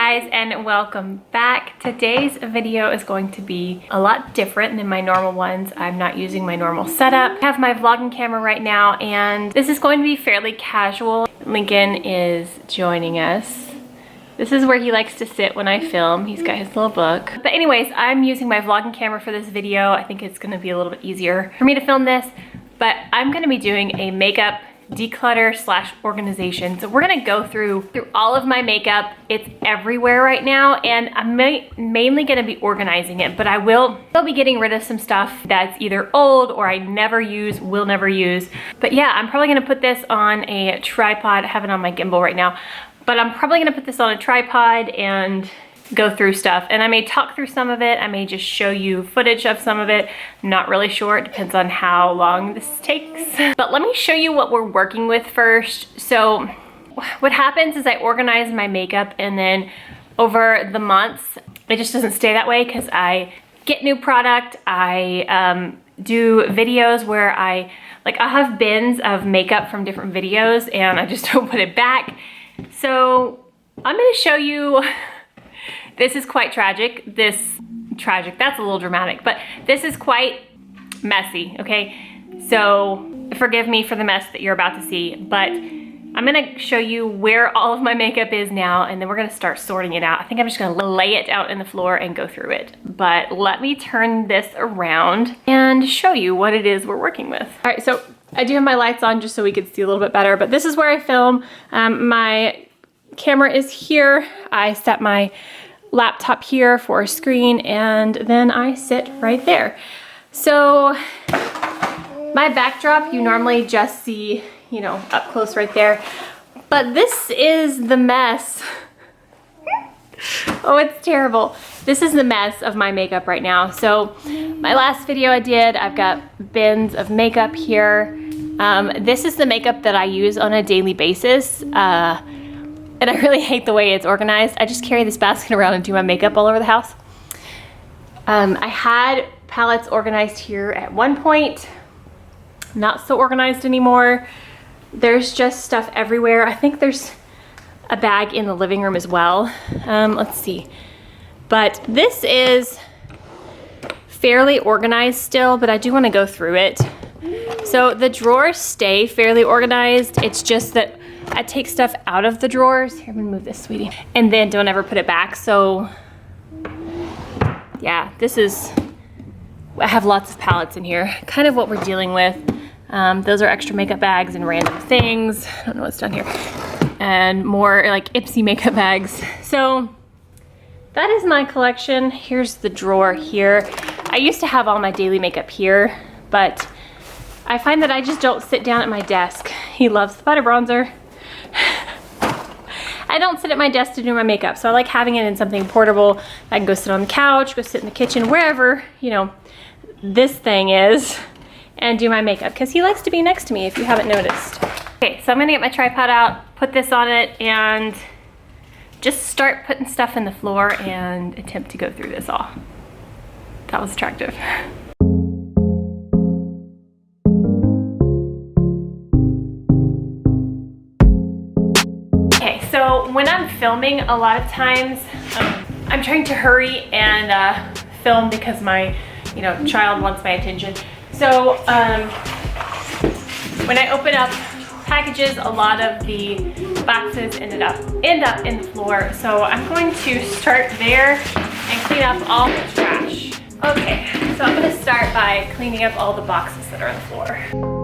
guys, and welcome back. Today's video is going to be a lot different than my normal ones. I'm not using my normal setup. I have my vlogging camera right now, and this is going to be fairly casual. Lincoln is joining us. This is where he likes to sit when I film. He's got his little book. But anyways, I'm using my vlogging camera for this video. I think it's gonna be a little bit easier for me to film this, but I'm gonna be doing a makeup declutter / organization. So we're gonna go through all of my makeup. It's everywhere right now, and I'm mainly gonna be organizing it, but I will be getting rid of some stuff that's either old or I never use, will never use. But yeah, I'm probably gonna put this on a tripod. I have it on my gimbal right now, but I'm probably gonna put this on a tripod and go through stuff. And I may talk through some of it. I may just show you footage of some of it. Not really sure, it depends on how long this takes. But let me show you what we're working with first. So what happens is I organize my makeup, and then over the months, it just doesn't stay that way because I get new product. I do videos where I have bins of makeup from different videos, and I just don't put it back. So I'm gonna show you. This is quite tragic. That's a little dramatic, but this is quite messy, okay? So forgive me for the mess that you're about to see, but I'm gonna show you where all of my makeup is now, and then we're gonna start sorting it out. I think I'm just gonna lay it out in the floor and go through it. But let me turn this around and show you what it is we're working with. All right, so I do have my lights on just so we could see a little bit better, but this is where I film. My camera is here. I set my laptop here for a screen, and then I sit right there. So my backdrop, you normally just see, you know, up close right there, but this is the mess. Oh, it's terrible. This is the mess of my makeup right now. So my last video I did, I've got bins of makeup here. This is the makeup that I use on a daily basis. And I really hate the way it's organized. I just carry this basket around and do my makeup all over the house. I had palettes organized here at one point. Not so organized anymore. There's just stuff everywhere. I think there's a bag in the living room as well. Let's see. But this is fairly organized still, but I do want to go through it. So the drawers stay fairly organized. It's just that I take stuff out of the drawers. Here, I'm gonna move this, sweetie. And then don't ever put it back. So yeah, I have lots of palettes in here. Kind of what we're dealing with. Those are extra makeup bags and random things. I don't know what's down here. And more like Ipsy makeup bags. So that is my collection. Here's the drawer here. I used to have all my daily makeup here, but I find that I just don't sit down at my desk. He loves the butter bronzer. I don't sit at my desk to do my makeup, so I like having it in something portable. I can go sit on the couch, go sit in the kitchen, wherever, you know, this thing is, and do my makeup, because he likes to be next to me, if you haven't noticed. Okay, so I'm gonna get my tripod out, put this on it, and just start putting stuff in the floor and attempt to go through this all. That was attractive. So when I'm filming, a lot of times I'm trying to hurry and film because my, child wants my attention. So when I open up packages, a lot of the boxes end up in the floor. So I'm going to start there and clean up all the trash. Okay, so I'm gonna start by cleaning up all the boxes that are on the floor.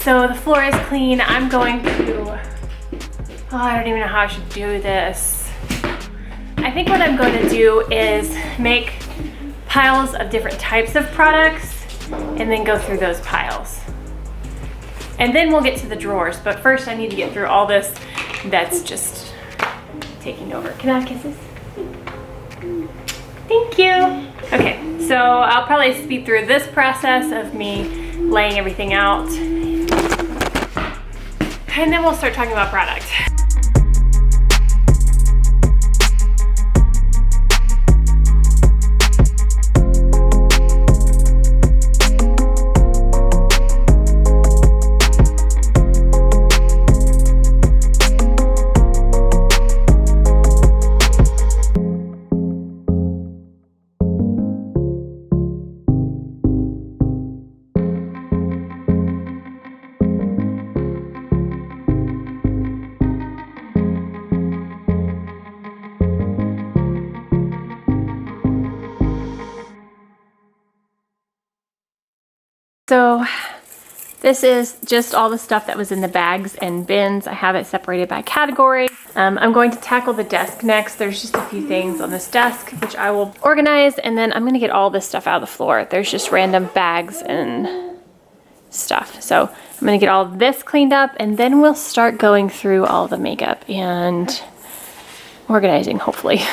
So the floor is clean. I'm going to, I don't even know how I should do this. I think what I'm going to do is make piles of different types of products and then go through those piles. And then we'll get to the drawers, but first I need to get through all this that's just taking over. Can I have kisses? Thank you. Okay, so I'll probably speed through this process of me laying everything out. And then we'll start talking about product. So this is just all the stuff that was in the bags and bins. I have it separated by category. I'm going to tackle the desk next. There's just a few things on this desk which I will organize, and then I'm gonna get all this stuff out of the floor. There's just random bags and stuff. So I'm gonna get all this cleaned up, and then we'll start going through all the makeup and organizing, hopefully.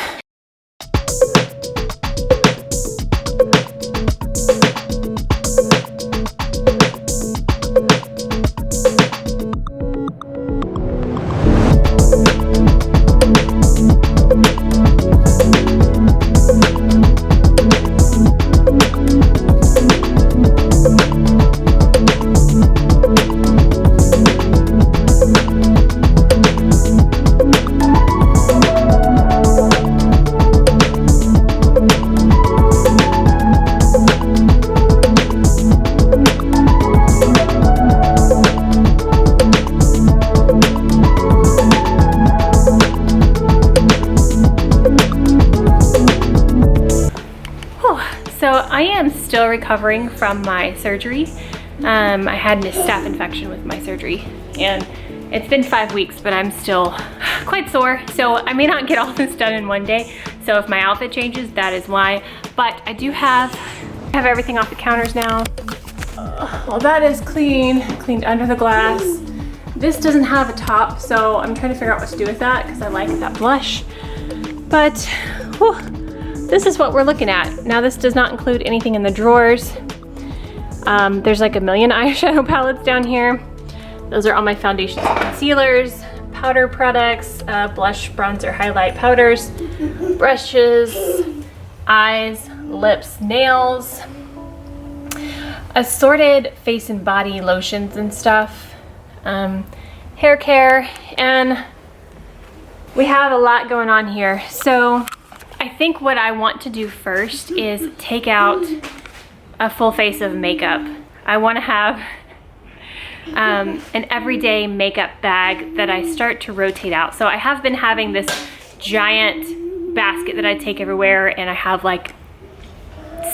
I am still recovering from my surgery. I had a staph infection with my surgery, and it's been 5 weeks, but I'm still quite sore. So I may not get all this done in one day. So if my outfit changes, that is why. But I do have everything off the counters now. Well, that is cleaned under the glass. This doesn't have a top, so I'm trying to figure out what to do with that because I like that blush. But whew, this is what we're looking at. Now this does not include anything in the drawers. There's like a million eyeshadow palettes down here. Those are all my foundations and concealers, powder products, blush, bronzer, highlight powders, brushes, eyes, lips, nails, assorted face and body lotions and stuff, hair care, and we have a lot going on here. So I think what I want to do first is take out a full face of makeup. I want to have an everyday makeup bag that I start to rotate out. So I have been having this giant basket that I take everywhere, and I have like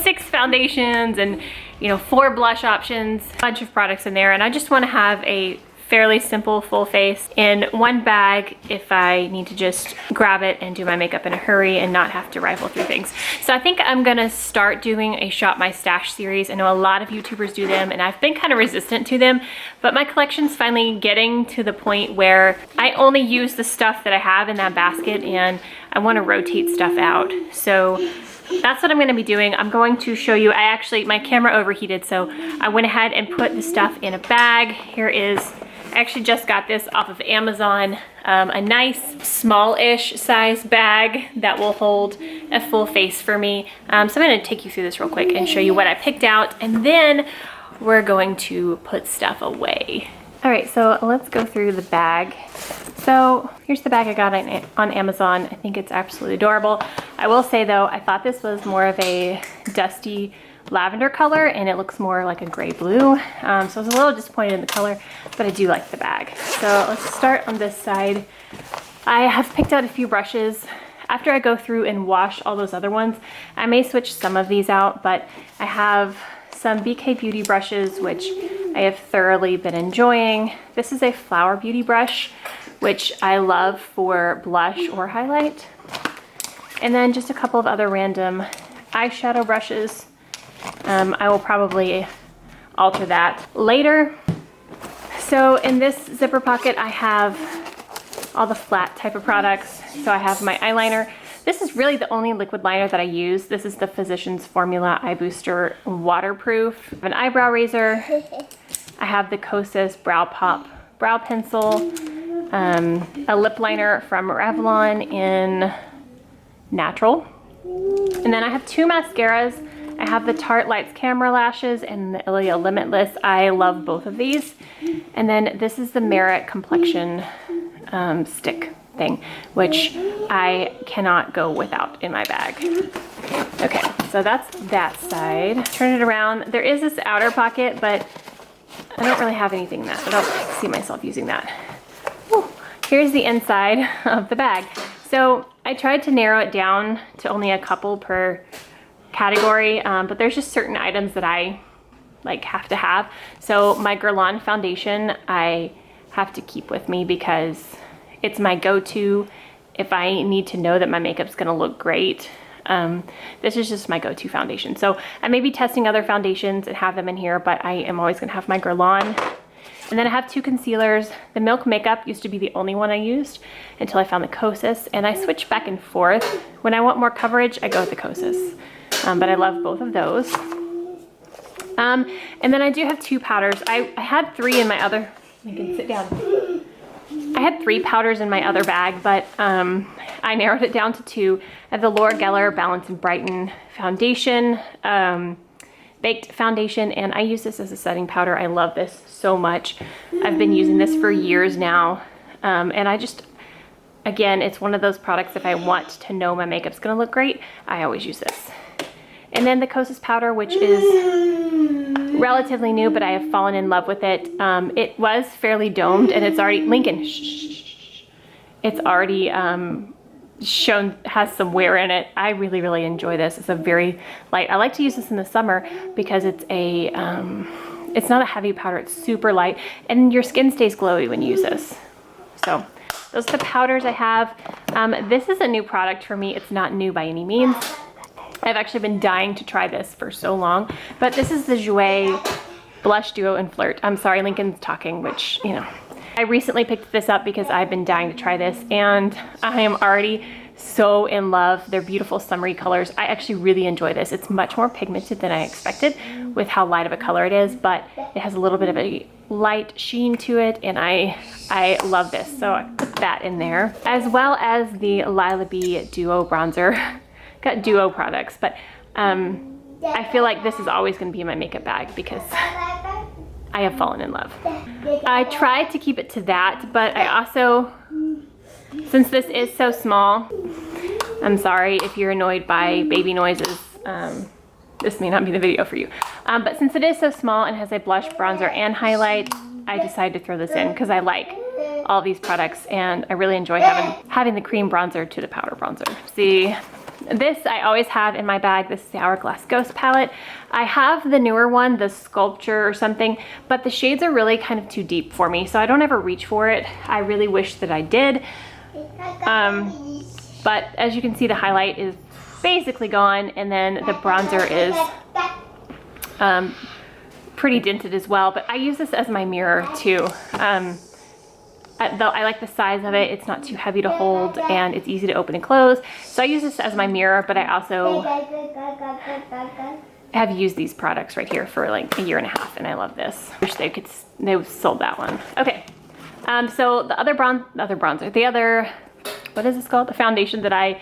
6 foundations and 4 blush options, a bunch of products in there, and I just want to have a fairly simple full face in one bag if I need to just grab it and do my makeup in a hurry and not have to rifle through things. So I think I'm gonna start doing a Shop My Stash series. I know a lot of YouTubers do them, and I've been kind of resistant to them, but my collection's finally getting to the point where I only use the stuff that I have in that basket, and I want to rotate stuff out. So that's what I'm going to be doing. I'm going to show you, my camera overheated, so I went ahead and put the stuff in a bag. Here is, I actually just got this off of Amazon, a nice small-ish size bag that will hold a full face for me. So I'm going to take you through this real quick and show you what I picked out, and then we're going to put stuff away. All right, so let's go through the bag. So here's the bag I got on Amazon. I think it's absolutely adorable. I will say though, I thought this was more of a dusty lavender color, and it looks more like a gray blue. So I was a little disappointed in the color, but I do like the bag. So let's start on this side. I have picked out a few brushes. After I go through and wash all those other ones, I may switch some of these out, but I have some BK Beauty brushes, which I have thoroughly been enjoying. This is a Flower Beauty brush, which I love for blush or highlight. And then just a couple of other random eyeshadow brushes. I will probably alter that later. So in this zipper pocket, I have all the flat type of products. So I have my eyeliner. This is really the only liquid liner that I use. This is the Physicians Formula Eye Booster Waterproof. I have an eyebrow razor. I have the Kosas Brow Pop brow pencil, a lip liner from Revlon in Natural. And then I have 2 mascaras. I have the Tarte Lights Camera Lashes and the Ilia Limitless. I love both of these. And then this is the Merit Complexion stick thing, which I cannot go without in my bag. Okay, so that's that side. Turn it around. There is this outer pocket, but I don't really have anything in that. I don't see myself using that. Whew. Here's the inside of the bag. So I tried to narrow it down to only a couple per category, but there's just certain items that I have to have. So my Guerlain foundation I have to keep with me because it's my go-to if I need to know that my makeup's gonna look great. This is just my go-to foundation. So I may be testing other foundations and have them in here, but I am always gonna have my Guerlain. And then I have 2 concealers. The Milk Makeup used to be the only one I used until I found the Kosas, and I switch back and forth. When I want more coverage, I go with the Kosas, but I love both of those. And then I do have 2 powders. I had 3 in my other, you can sit down. I had 3 powders in my other bag, but I narrowed it down to 2. I have the Laura Geller Balance and Brighten Foundation, Baked Foundation, and I use this as a setting powder. I love this so much. I've been using this for years now, and I just, again, it's one of those products if I want to know my makeup's gonna look great, I always use this. And then the Kosas powder, which is relatively new, but I have fallen in love with it. It was fairly domed, and it's already, Lincoln, shh. It's already has some wear in it. I really, really enjoy this. It's a very light, I like to use this in the summer because it's a, it's not a heavy powder, it's super light, and your skin stays glowy when you use this. So those are the powders I have. This is a new product for me. It's not new by any means. I've actually been dying to try this for so long, but this is the Jouer Blush Duo and Flirt. I'm sorry, Lincoln's talking, which, you know. I recently picked this up because I've been dying to try this, and I am already so in love. They're beautiful summery colors. I actually really enjoy this. It's much more pigmented than I expected with how light of a color it is, but it has a little bit of a light sheen to it, and I love this. So I put that in there, as well as the Lila B Duo Bronzer. Got duo products, but I feel like this is always going to be in my makeup bag because I have fallen in love. I tried to keep it to that, but I also, since this is so small, I'm sorry if you're annoyed by baby noises, this may not be the video for you, but since it is so small and has a blush, bronzer, and highlight, I decided to throw this in because I like all these products and I really enjoy having the cream bronzer to the powder bronzer. See, this I always have in my bag. This is the Hourglass Ghost palette. I have the newer one, the Sculpture or something, but the shades are really kind of too deep for me, so I don't ever reach for it. I really wish that I did. But as you can see, the highlight is basically gone, and then the bronzer is pretty dented as well, but I use this as my mirror too. Though I like the size of it, it's not too heavy to hold and it's easy to open and close. So I use this as my mirror, but I also have used these products right here for like 1.5 years and I love this. Wish they sold that one. Okay, so the other bronzer, what is this called? The foundation that I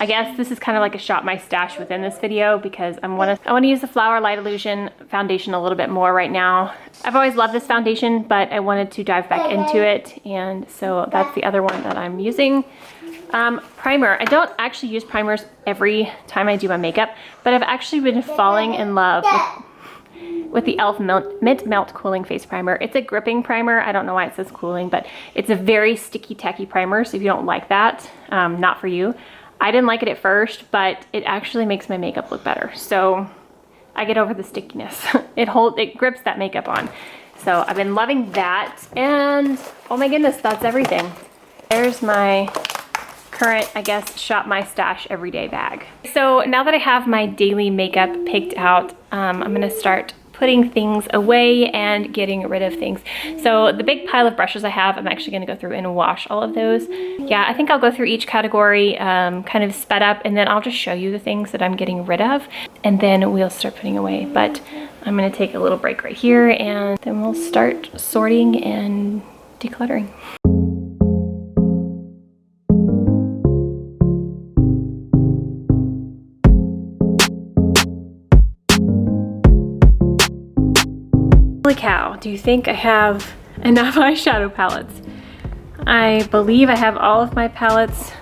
guess this is kind of like a shop my stash within this video because I want to use the Flower Light Illusion foundation a little bit more right now. I've always loved this foundation, but I wanted to dive back into it, and so that's the other one that I'm using. Primer. I don't actually use primers every time I do my makeup, but I've actually been falling in love with the e.l.f. Mint Melt Cooling Face Primer. It's a gripping primer. I don't know why it says cooling, but it's a very sticky, tacky primer, so if you don't like that, not for you. I didn't like it at first, but it actually makes my makeup look better. So I get over the stickiness. It grips that makeup on. So I've been loving that. And oh my goodness, that's everything. There's my current, I guess, shop my stash everyday bag. So now that I have my daily makeup picked out, I'm gonna start putting things away and getting rid of things. So the big pile of brushes I have, I'm actually gonna go through and wash all of those. Yeah, I think I'll go through each category kind of sped up, and then I'll just show you the things that I'm getting rid of, and then we'll start putting away. But I'm gonna take a little break right here, and then we'll start sorting and decluttering. Holy cow, do you think I have enough eyeshadow palettes? I believe I have all of my palettes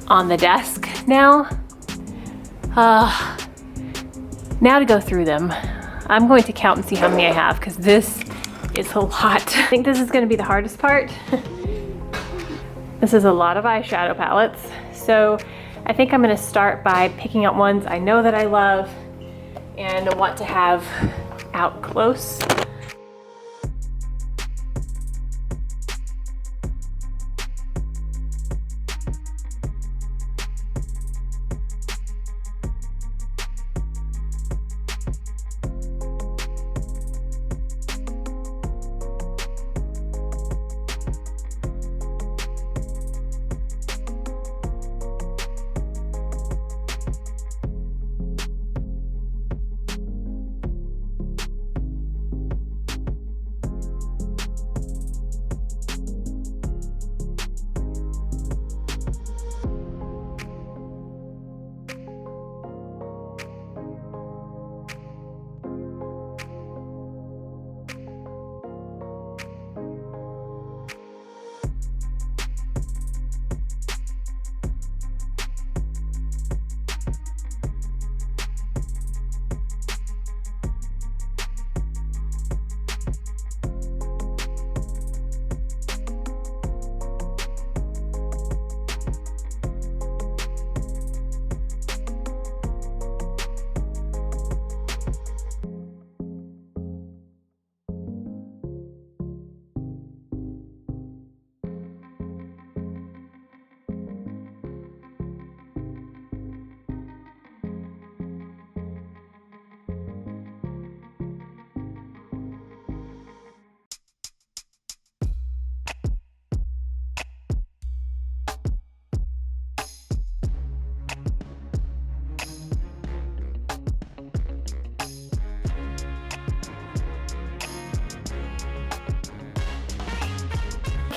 on the desk now. Now to go through them. I'm going to count and see how many I have, because this is a lot. I think this is going to be the hardest part. This is a lot of eyeshadow palettes. So I think I'm going to start by picking out ones I know that I love and want to have out close.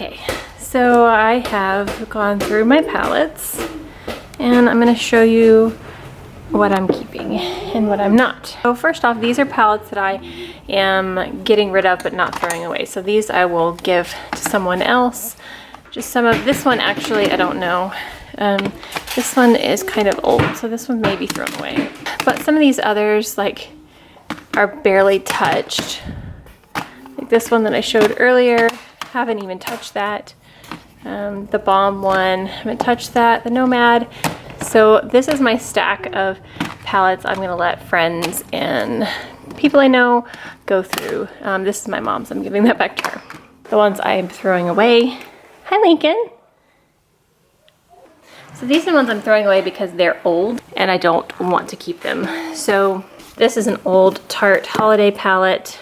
Okay, so I have gone through my palettes, and I'm going to show you what I'm keeping and what I'm not. So first off, these are palettes that I am getting rid of but not throwing away. So these I will give to someone else. Just some of this one, actually, I don't know. This one is kind of old, so this one may be thrown away. But some of these others, like, are barely touched. Like this one that I showed earlier. Haven't even touched that. The Balm one, haven't touched that. The Nomad. So this is my stack of palettes I'm gonna let friends and people I know go through. This is my mom's, I'm giving that back to her. The ones I'm throwing away. Hi, Lincoln. So these are the ones I'm throwing away because they're old and I don't want to keep them. So this is an old Tarte holiday palette.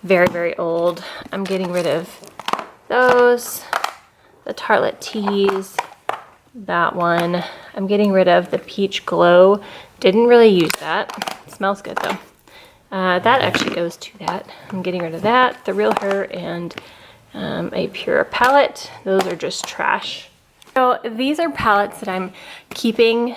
Very, very old. I'm getting rid of those, the Tartelette Teas, that one. I'm getting rid of the Peach Glow. Didn't really use that. It smells good though. That actually goes to that. I'm getting rid of that, the Real Her, and a Pure palette. Those are just trash. So these are palettes that I'm keeping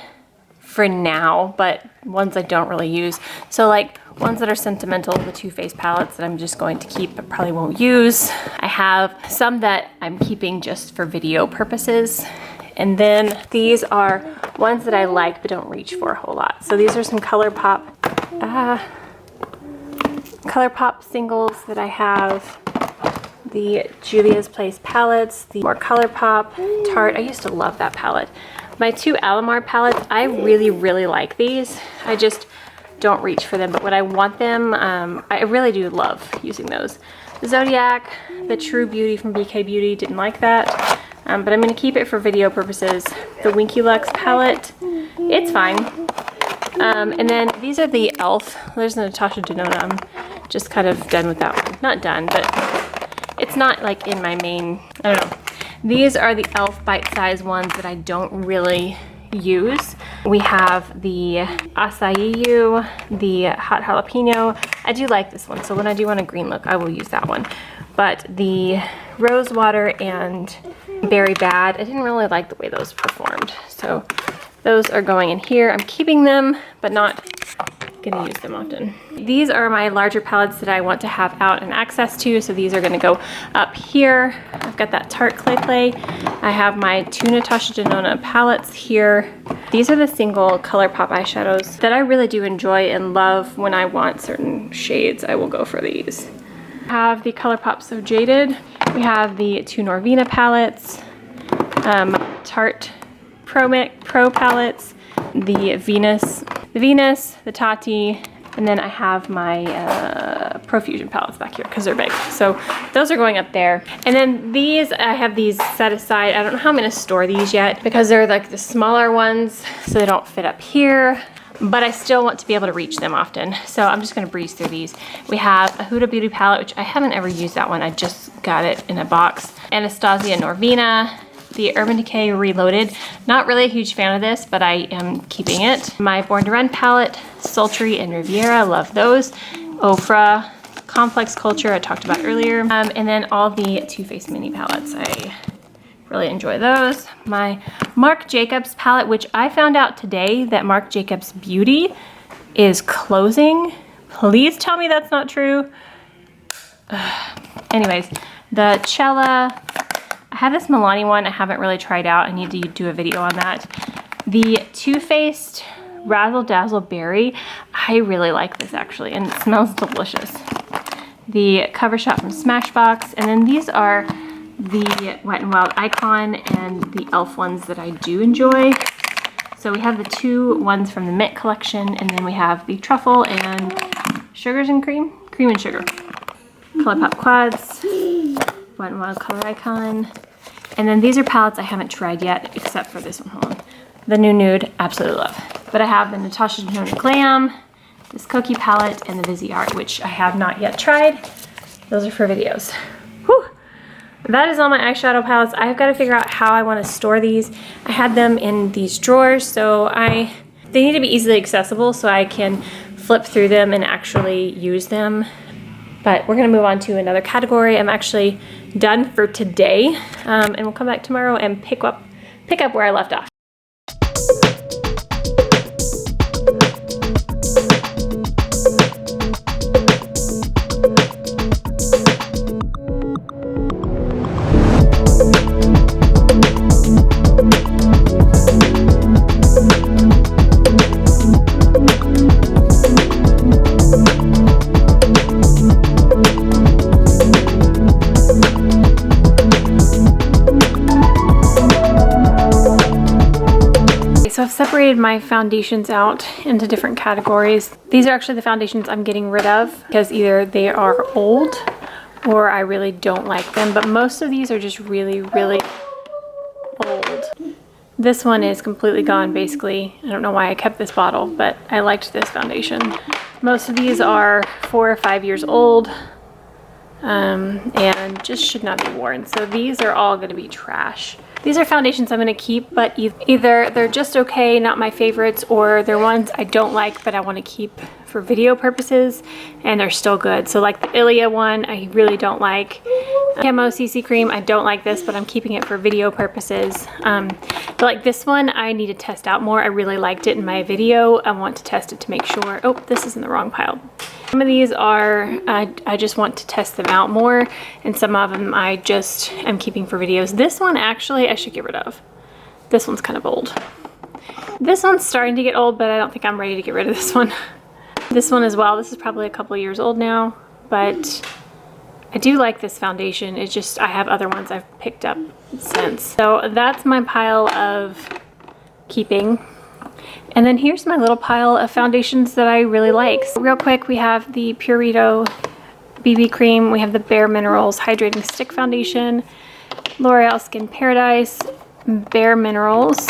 for now, but ones I don't really use. So like ones that are sentimental, the Too Faced palettes that I'm just going to keep but probably won't use. I have some that I'm keeping just for video purposes. And then these are ones that I like but don't reach for a whole lot. So these are some ColourPop singles that I have. The Juvia's Place palettes, the more ColourPop, Tarte. I used to love that palette. My two Alamar palettes, I really, really like these. I just don't reach for them, but when I want them, I really do love using those. The Zodiac, the True Beauty from BK Beauty, didn't like that, but I'm gonna keep it for video purposes. The Winky Lux palette, it's fine. And then these are the e.l.f. There's the Natasha Denona. I'm just kind of done with that one. Not done, but it's not like in my main, I don't know. These are the e.l.f. bite-sized ones that I don't really use. We have the acai, the hot jalapeno. I do like this one, so when I do want a green look, I will use that one. But the rose water and berry bad, I didn't really like the way those performed. So those are going in here. I'm keeping them, but not gonna use them often. These are my larger palettes that I want to have out and access to, so these are gonna go up here. I've got that Tarte Clay Play. I have my two Natasha Denona palettes here. These are the single ColourPop eyeshadows that I really do enjoy and love. When I want certain shades, I will go for these. I have the ColourPop So Jaded. We have the two Norvina palettes, Tarte Pro palettes, the Venus, the Tati, and then I have my Profusion palettes back here because they're big. So those are going up there. And then these, I have these set aside. I don't know how I'm gonna store these yet because they're like the smaller ones, so they don't fit up here, but I still want to be able to reach them often. So I'm just gonna breeze through these. We have a Huda Beauty palette, which I haven't ever used that one. I just got it in a box. Anastasia Norvina, the Urban Decay Reloaded. Not really a huge fan of this, but I am keeping it. My Born to Run palette, Sultry and Riviera, love those. Ofra, Complex Culture, I talked about earlier. And then all the Too Faced mini palettes. I really enjoy those. My Marc Jacobs palette, which I found out today that Marc Jacobs Beauty is closing. Please tell me that's not true. Anyways, the Cella, I have this Milani one I haven't really tried out. I need to do a video on that. The Too Faced Razzle Dazzle Berry, I really like this actually, and it smells delicious. The Cover Shot from Smashbox, and then these are the Wet n Wild Icon and the e.l.f. ones that I do enjoy. So we have the two ones from the Mint collection, and then we have the Truffle and Sugars and Cream and Sugar. ColourPop Quads, Wet n Wild Color Icon. And then these are palettes I haven't tried yet, except for this one. Hold on. The New Nude, absolutely love. But I have the Natasha Denona Glam, this Cookie palette, and the Viseart, which I have not yet tried. Those are for videos. Whew. That is all my eyeshadow palettes. I've got to figure out how I want to store these. I had them in these drawers, so they need to be easily accessible so I can flip through them and actually use them. But we're gonna move on to another category. I'm actually done for today, and we'll come back tomorrow and pick up where I left off. So I've separated my foundations out into different categories. These are actually the foundations I'm getting rid of because either they are old or I really don't like them, but most of these are just really, really old. This one is completely gone basically. I don't know why I kept this bottle, but I liked this foundation. Most of these are 4 or 5 years old and just should not be worn. So these are all gonna be trash. These are foundations I'm gonna keep, but either they're just okay, not my favorites, or they're ones I don't like, but I wanna keep for video purposes, and they're still good. So like the Ilia one, I really don't like. Camo CC Cream, I don't like this, but I'm keeping it for video purposes. But like this one, I need to test out more. I really liked it in my video. I want to test it to make sure. Oh, this is in the wrong pile. Some of these are, I just want to test them out more, and some of them I just am keeping for videos. This one actually I should get rid of. This one's kind of old. This one's starting to get old, but I don't think I'm ready to get rid of this one. This one as well, this is probably a couple years old now, but I do like this foundation. It's just, I have other ones I've picked up since. So that's my pile of keeping. And then here's my little pile of foundations that I really like. So real quick, we have the Purito BB Cream. We have the Bare Minerals Hydrating Stick Foundation. L'Oreal Skin Paradise Bare Minerals.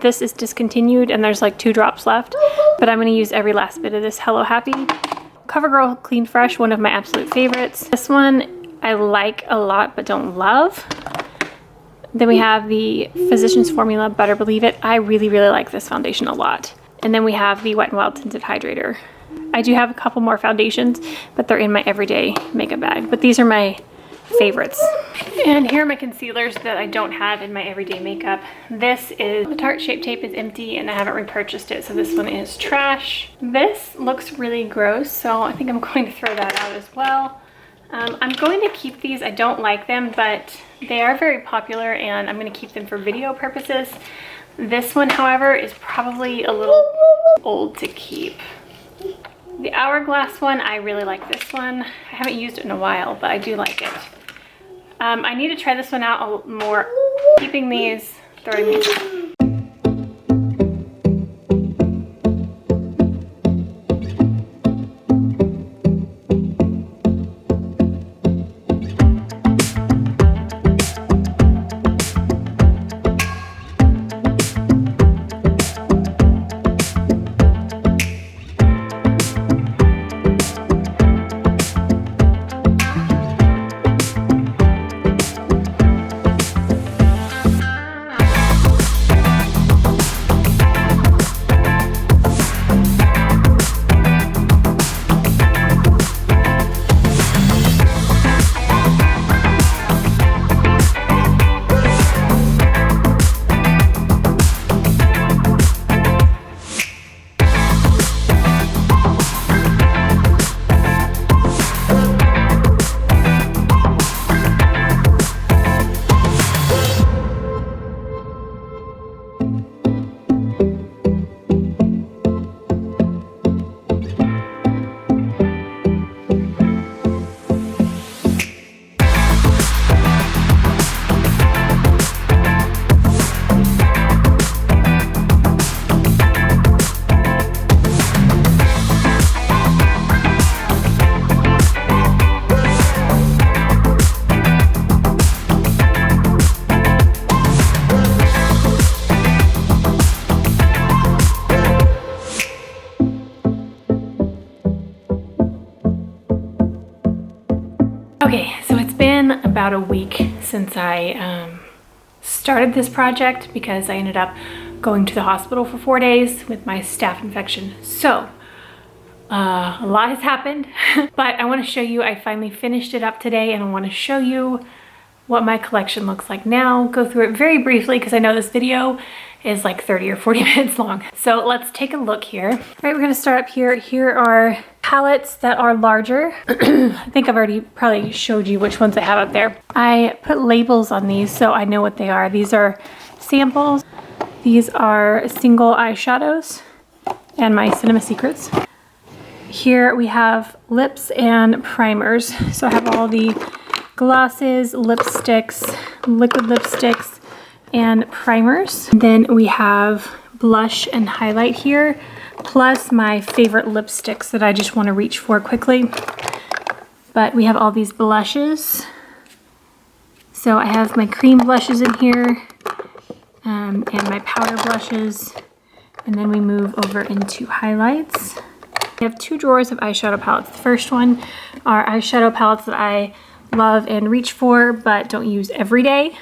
This is discontinued and there's like 2 drops left, but I'm going to use every last bit of this Hello Happy. CoverGirl Clean Fresh, one of my absolute favorites. This one I like a lot but don't love. Then we have the Physicians Formula Better Believe It. I really, really like this foundation a lot. And then we have the Wet n Wild Tinted Hydrator. I do have a couple more foundations, but they're in my everyday makeup bag. But these are my favorites. And here are my concealers that I don't have in my everyday makeup. This is the Tarte Shape Tape is empty and I haven't repurchased it, so this one is trash. This looks really gross, so I think I'm going to throw that out as well. I'm going to keep these. I don't like them, but they are very popular and I'm going to keep them for video purposes. This one, however, is probably a little old to keep. The Hourglass one, I really like this one. I haven't used it in a while, but I do like it. I need to try this one out more. Keeping these, throwing these out. Okay, so it's been about a week since I started this project because I ended up going to the hospital for 4 days with my staph infection. So a lot has happened, but I want to show you, I finally finished it up today and I want to show you what my collection looks like now. Go through it very briefly because I know this video is like 30 or 40 minutes long. So let's take a look here. All right, we're gonna start up here. Here are palettes that are larger. I think I've already probably showed you which ones I have up there. I put labels on these so I know what they are. These are samples. These are single eyeshadows and my Cinema Secrets. Here we have lips and primers. So I have all the glosses, lipsticks, liquid lipsticks, and primers. And then we have blush and highlight here, plus my favorite lipsticks that I just want to reach for quickly. But we have all these blushes. So I have my cream blushes in here, and my powder blushes. And then we move over into highlights. I have 2 drawers of eyeshadow palettes. The first one are eyeshadow palettes that I love and reach for, but don't use every day.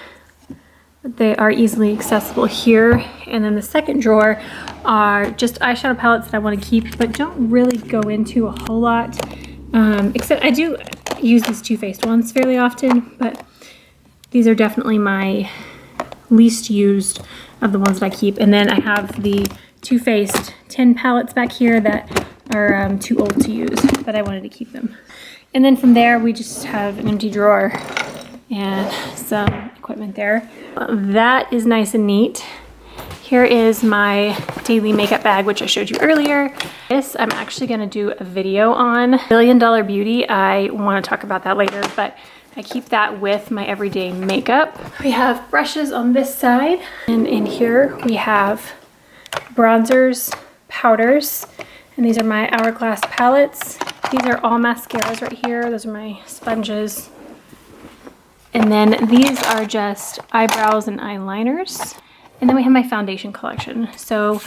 They are easily accessible here. And then the second drawer are just eyeshadow palettes that I want to keep, but don't really go into a whole lot. Except I do use these Too Faced ones fairly often, but these are definitely my least used of the ones that I keep. And then I have the Too Faced 10 palettes back here that are too old to use, but I wanted to keep them. And then from there, we just have an empty drawer and some equipment there. That is nice and neat. Here is my daily makeup bag, which I showed you earlier. This I'm actually gonna do a video on. $1 Billion Beauty, I wanna talk about that later, but I keep that with my everyday makeup. We have brushes on this side, and in here we have bronzers, powders, and these are my Hourglass palettes. These are all mascaras right here. Those are my sponges. And then these are just eyebrows and eyeliners. And then we have my foundation collection. So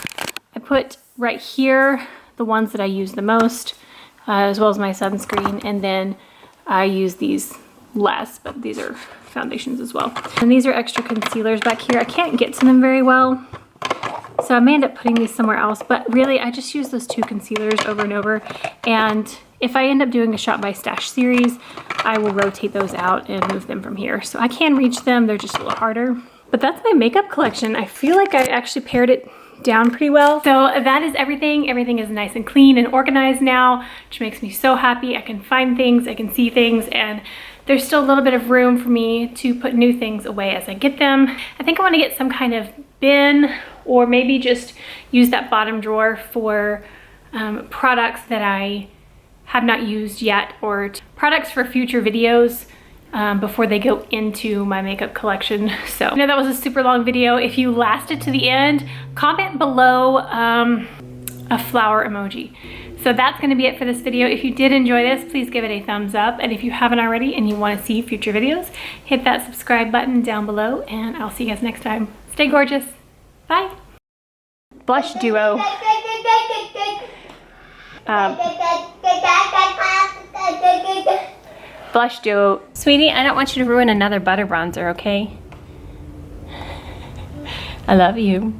I put right here the ones that I use the most. as well as my sunscreen. And then I use these less, but these are foundations as well. And these are extra concealers back here. I can't get to them very well, so I may end up putting these somewhere else, but really I just use those 2 concealers over and over. And if I end up doing a Shop by Stash series, I will rotate those out and move them from here. So I can reach them, they're just a little harder. But that's my makeup collection. I feel like I actually pared it down pretty well. So that is everything. Everything is nice and clean and organized now, which makes me so happy. I can find things, I can see things, and there's still a little bit of room for me to put new things away as I get them. I think I want to get some kind of bin, or maybe just use that bottom drawer for products that I have not used yet, or products for future videos before they go into my makeup collection. So I know that was a super long video. If you lasted to the end, comment below a flower emoji. So that's going to be it for this video. If you did enjoy this, please give it a thumbs up. And if you haven't already and you want to see future videos, hit that subscribe button down below, and I'll see you guys next time. Stay gorgeous. Bye. Blush duo. Blush duo. Sweetie, I don't want you to ruin another butter bronzer, okay? I love you.